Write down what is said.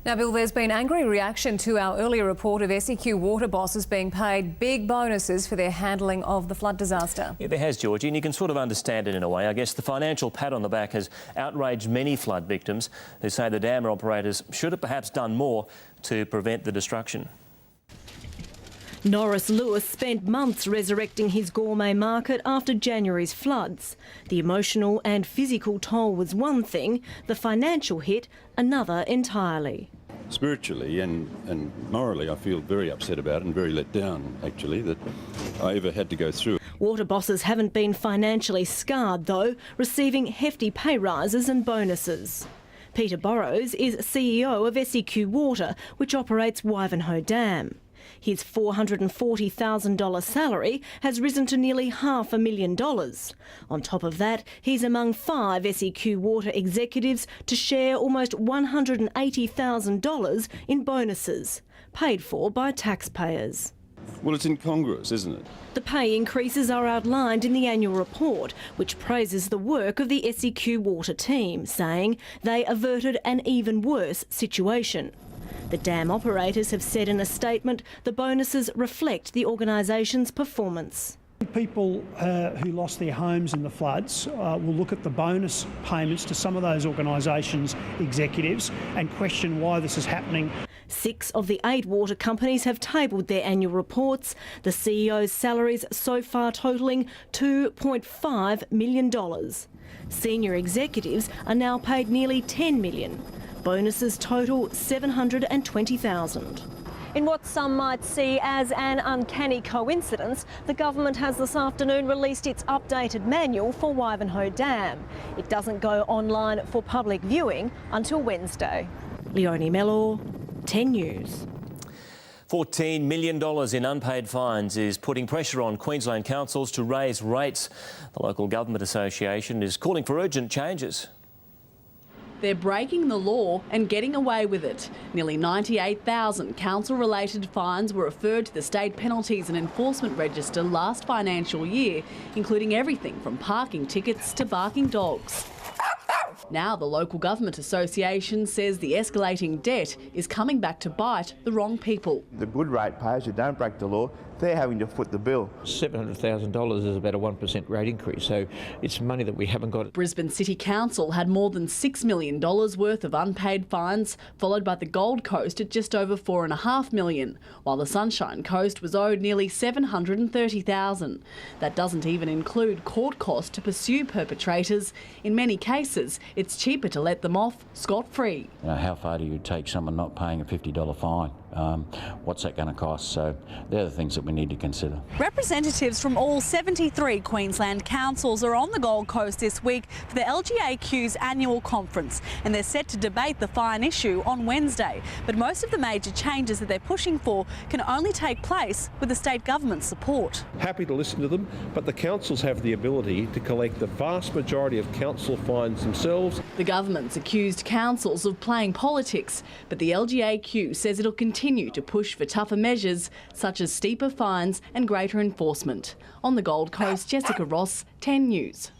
Now, Bill, there's been angry reaction to our earlier report of SEQ water bosses being paid big bonuses for their handling of the flood disaster. Yeah, there has, Georgie, and you can sort of understand it in a way. I guess the financial pat on the back has outraged many flood victims who say the dam operators should have perhaps done more to prevent the destruction. Norris Lewis spent months resurrecting his gourmet market after January's floods. The emotional and physical toll was one thing, the financial hit another entirely. Spiritually and morally, I feel very upset about it and very let down, actually, that I ever had to go through. Water bosses haven't been financially scarred, though, receiving hefty pay rises and bonuses. Peter Burrows is CEO of SEQ Water, which operates Wivenhoe Dam. His $440,000 salary has risen to nearly $500,000. On top of that, he's among 5 SEQ Water executives to share almost $180,000 in bonuses, paid for by taxpayers. Well, it's incongruous, isn't it? The pay increases are outlined in the annual report, which praises the work of the SEQ Water team, saying they averted an even worse situation. The dam operators have said in a statement the bonuses reflect the organisation's performance. People who lost their homes in the floods will look at the bonus payments to some of those organisations' executives and question why this is happening. 6 of the 8 water companies have tabled their annual reports, the CEO's salaries so far totalling $2.5 million. Senior executives are now paid nearly $10 million. Bonuses total $720,000. In what some might see as an uncanny coincidence, the government has this afternoon released its updated manual for Wivenhoe Dam. It doesn't go online for public viewing until Wednesday. Leonie Mellor, 10 News. $14 million in unpaid fines is putting pressure on Queensland councils to raise rates. The local government association is calling for urgent changes. They're breaking the law and getting away with it. Nearly 98,000 council-related fines were referred to the State Penalties and Enforcement Register last financial year, including everything from parking tickets to barking dogs. Now the local government association says the escalating debt is coming back to bite the wrong people. The good ratepayers who don't break the law, they're having to foot the bill. $700,000 is about a 1% rate increase, so it's money that we haven't got. Brisbane City Council had more than $6 million worth of unpaid fines, followed by the Gold Coast at just over $4.5 million, while the Sunshine Coast was owed nearly $730,000. That doesn't even include court costs to pursue perpetrators. In many cases, it's cheaper to let them off scot-free. How far do you take someone not paying a $50 fine? What's that going to cost? So they're the things that we need to consider. Representatives from all 73 Queensland councils are on the Gold Coast this week for the LGAQ's annual conference, and they're set to debate the fine issue on Wednesday. But most of the major changes that they're pushing for can only take place with the state government's support. Happy to listen to them, but the councils have the ability to collect the vast majority of council fines themselves. The government's accused councils of playing politics, but the LGAQ says it'll continue to push for tougher measures such as steeper fines and greater enforcement. On the Gold Coast, Jessica Ross, 10 News.